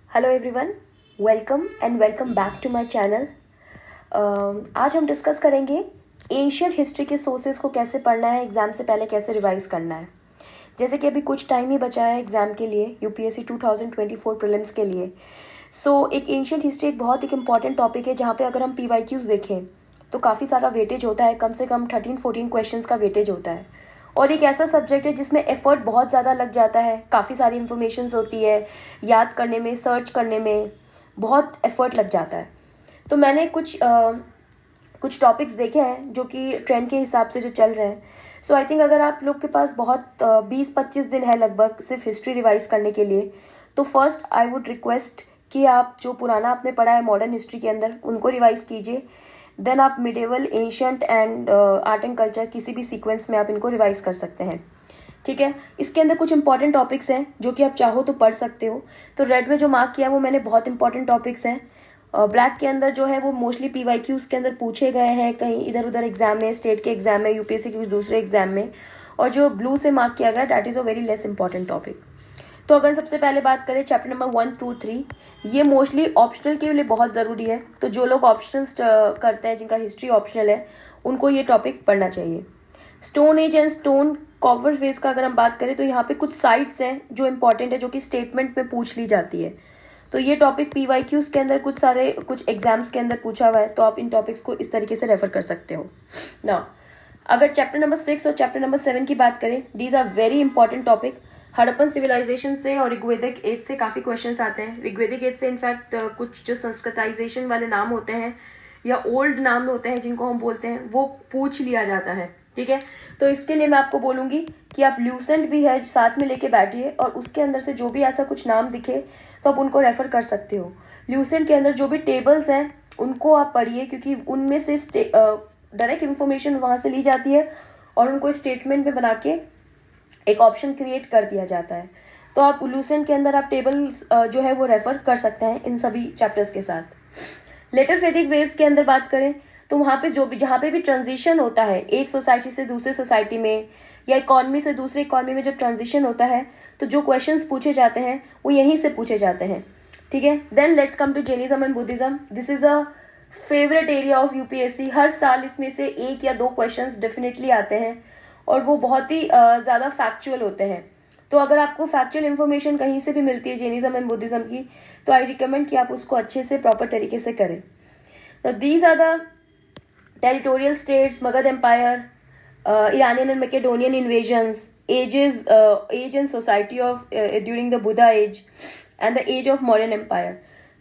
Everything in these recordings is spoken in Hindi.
Hello everyone, welcome and welcome back to my channel. आज हम डिस्कस करेंगे एशियन हिस्ट्री के सोर्सेज को कैसे पढ़ना है, एग्ज़ाम से पहले कैसे रिवाइज करना है। जैसे कि अभी कुछ टाइम ही बचा है एग्ज़ाम के लिए, यूपीएससी 2024 प्रीलिम्स के लिए। एक एशियन हिस्ट्री एक बहुत एक इम्पॉर्टेंट टॉपिक है जहाँ पे अगर हम पीवाईक्यूज़ देखें तो काफ़ी सारा वेटेज होता है, कम से कम 13-14 क्वेश्चंस का वेटेज होता है। और एक ऐसा सब्जेक्ट है जिसमें एफर्ट बहुत ज़्यादा लग जाता है, काफ़ी सारी इन्फॉर्मेशन होती है, याद करने में, सर्च करने में बहुत एफर्ट लग जाता है। तो मैंने कुछ टॉपिक्स देखे हैं जो कि ट्रेंड के हिसाब से जो चल रहे हैं। आई थिंक अगर आप लोग के पास बहुत 20-25 दिन है लगभग सिर्फ हिस्ट्री रिवाइज करने के लिए, तो फर्स्ट आई वुड रिक्वेस्ट कि आप जो पुराना आपने पढ़ा है मॉडर्न हिस्ट्री के अंदर उनको रिवाइज कीजिए। देन आप medieval, ancient and art and culture किसी भी सीक्वेंस में आप इनको रिवाइज कर सकते हैं। ठीक है, इसके अंदर कुछ इंपॉर्टेंट टॉपिक्स हैं जो कि आप चाहो तो पढ़ सकते हो। तो रेड में जो मार्क किया वो मैंने बहुत इंपॉर्टेंट टॉपिक्स हैं। ब्लैक के अंदर जो है वो मोस्टली पीवाईक्यूज के अंदर पूछे गए हैं, कहीं इधर उधर एग्जाम में, स्टेट के एग्जाम में, यूपीएससी के कुछ दूसरे एग्जाम में। और जो ब्लू से मार्क किया गया that is a very less important topic. तो अगर सबसे पहले बात करें चैप्टर नंबर 1-3, ये मोस्टली ऑप्शनल के लिए बहुत ज़रूरी है। तो जो लोग ऑप्शनल करते हैं, जिनका हिस्ट्री ऑप्शनल है, उनको ये टॉपिक पढ़ना चाहिए। Stone age and stone copper phase का अगर हम बात करें तो यहाँ पे कुछ साइट्स हैं जो इंपॉर्टेंट है, जो कि स्टेटमेंट में पूछ ली जाती है। तो ये टॉपिक पीवाईक्यूज के अंदर कुछ एग्जाम्स के अंदर पूछा हुआ है, तो आप इन टॉपिक्स को इस तरीके से रेफर कर सकते हो ना। अगर चैप्टर नंबर 6 और चैप्टर नंबर 7 की बात करें, these are very important topic. Harappan civilization से और ऋग्वेदिक एज से काफ़ी क्वेश्चंस आते हैं। ऋग्वेदिक एज से इनफैक्ट कुछ जो संस्कृताइजेशन वाले नाम होते हैं या ओल्ड नाम होते हैं जिनको हम बोलते हैं, वो पूछ लिया जाता है। ठीक है, तो इसके लिए मैं आपको बोलूंगी कि आप ल्यूसेंट भी है साथ में लेके बैठिए और उसके अंदर से जो भी ऐसा कुछ नाम दिखे तो आप उनको रेफर कर सकते हो। ल्यूसेंट के अंदर जो भी टेबल्स हैं उनको आप पढ़िए, क्योंकि उनमें से डायरेक्ट इन्फॉर्मेशन वहाँ से ली जाती है और उनको स्टेटमेंट में बना के एक ऑप्शन क्रिएट कर दिया जाता है। तो आप लूसेंट के अंदर आप टेबल जो है वो रेफर कर सकते हैं इन सभी चैप्टर्स के साथ। लेटर फेदिक वेज के अंदर बात करें तो वहाँ पे जहाँ पे भी ट्रांजिशन होता है एक सोसाइटी से दूसरे सोसाइटी में या इकॉनमी से दूसरे इकॉनमी में, जब ट्रांजिशन होता है तो जो क्वेश्चंस पूछे जाते हैं वो यहीं से पूछे जाते हैं। ठीक है, then let's come to Jainism and Buddhism. This is a favourite area of UPSC. हर साल इसमें से एक या दो क्वेश्चंस डेफिनेटली आते हैं और वो बहुत ही ज़्यादा फैक्चुअल होते हैं। तो अगर आपको फैक्चुअल इन्फॉर्मेशन कहीं से भी मिलती है जैनिज्म एंड बुद्धिज्म की, तो आई रिकमेंड कि आप उसको अच्छे से प्रॉपर तरीके से करें। तो these are the territorial states, Magadha empire, Iranian and Macedonian invasions, age and society of during the Buddha age and the age of modern empire।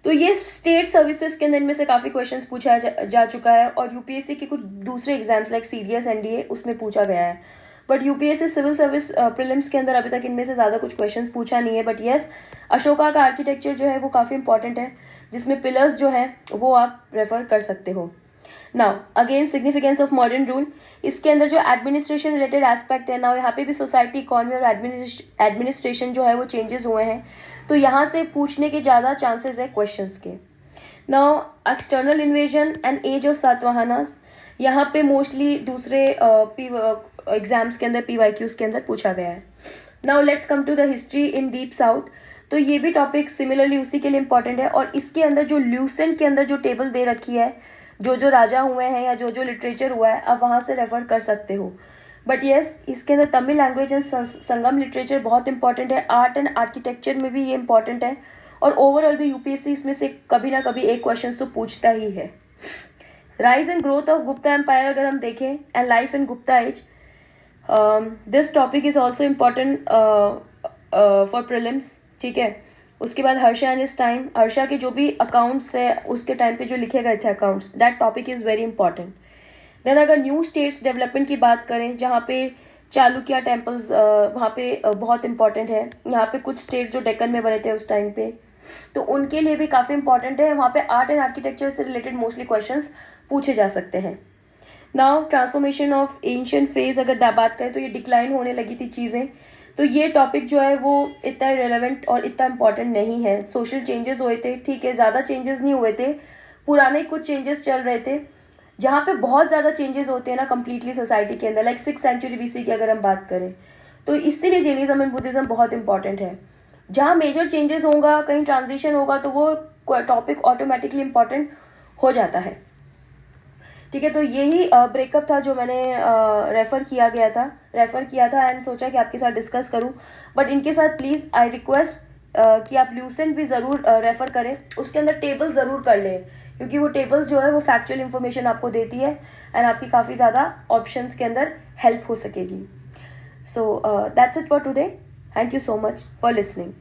तो ये स्टेट सर्विसेज के अंदर इनमें से काफी क्वेश्चंस पूछा जा चुका है और यूपीएससी के कुछ दूसरे एग्जाम्स लाइक सीडीएस, एनडीए उसमें पूछा गया है। But UPSC civil service prelims के अंदर अभी तक इनमें से ज्यादा कुछ क्वेश्चंस पूछा नहीं है। बट यस, अशोका का आर्किटेक्चर जो है वो काफी इंपॉर्टेंट है, जिसमें पिलर्स जो है वो आप रेफर कर सकते हो। Now again significance of modern rule, इसके अंदर जो एडमिनिस्ट्रेशन रिलेटेड एस्पेक्ट है, नाउ यहाँ पे भी सोसाइटी, इकॉनमी और एडमिनिस्ट्रेशन जो है वो चेंजेस हुए हैं, तो यहाँ से पूछने के ज़्यादा चांसेस है क्वेश्चंस के। Now external invasion and age of Satavahanas, यहाँ पे मोस्टली दूसरे एग्जाम्स के अंदर पीवाईक्यूज के अंदर पूछा गया है। Now let's come to the history in deep south. तो ये भी टॉपिक सिमिलरली उसी के लिए इंपॉर्टेंट है और इसके अंदर जो ल्यूसेंट के अंदर जो टेबल दे रखी है, जो जो राजा हुए हैं या जो जो लिटरेचर हुआ है, आप वहाँ से रेफर कर सकते हो। बट यस, इसके अंदर Tamil language and Sangam literature बहुत इंपॉर्टेंट है। आर्ट एंड आर्किटेक्चर में भी ये इंपॉर्टेंट है और ओवरऑल भी यूपीएससी इसमें से कभी ना कभी एक क्वेश्चन तो पूछता ही है। Rise and growth of Gupta empire अगर हम देखें and life in Gupta age, this topic is also important for prelims. ठीक है, उसके बाद Harsha and his time, Harsha के जो भी अकाउंट्स है उसके टाइम पे जो लिखे गए थे accounts, that topic is very important. Then अगर न्यू स्टेट्स डेवलपमेंट की बात करें, जहाँ पे चालुक्य टेम्पल्स वहाँ पे बहुत इंपॉर्टेंट है। यहाँ पे कुछ स्टेट जो डेक्कन में बने थे उस टाइम पे, तो उनके लिए भी काफ़ी इंपॉर्टेंट है। वहाँ पे आर्ट एंड आर्किटेक्चर से रिलेटेड मोस्टली क्वेश्चंस पूछे जा सकते हैं। Now transformation of ancient phase अगर बात करें तो ये डिक्लाइन होने लगी थी चीज़ें, तो ये टॉपिक जो है वो इतना रेलेवेंट और इतना इम्पोर्टेंट नहीं है। सोशल चेंजेस हुए थे, ठीक है, ज़्यादा चेंजेस नहीं हुए थे, पुराने कुछ चेंजेस चल रहे थे। जहाँ पे बहुत ज़्यादा चेंजेस होते हैं ना कम्प्लीटली सोसाइटी के अंदर, लाइक 6th सेंचुरी बीसी की अगर हम बात करें, तो इसीलिए जैनिज्म एंड बुद्धिज्म बहुत इंपॉर्टेंट है। जहाँ मेजर चेंजेस होगा, कहीं ट्रांजिशन होगा, तो वो टॉपिक ऑटोमेटिकली इम्पॉर्टेंट हो जाता है। ठीक है, तो यही ब्रेकअप था जो मैंने रेफ़र किया था एंड सोचा कि आपके साथ डिस्कस करूं। बट इनके साथ प्लीज़ आई रिक्वेस्ट कि आप ल्यूसेंट भी ज़रूर रेफ़र करें, उसके अंदर टेबल ज़रूर कर लें, क्योंकि वो टेबल्स जो है वो फैक्चुअल इन्फॉर्मेशन आपको देती है एंड आपकी काफ़ी ज़्यादा ऑप्शंस के अंदर हेल्प हो सकेगी। So that's it for today. Thank you so much for listening.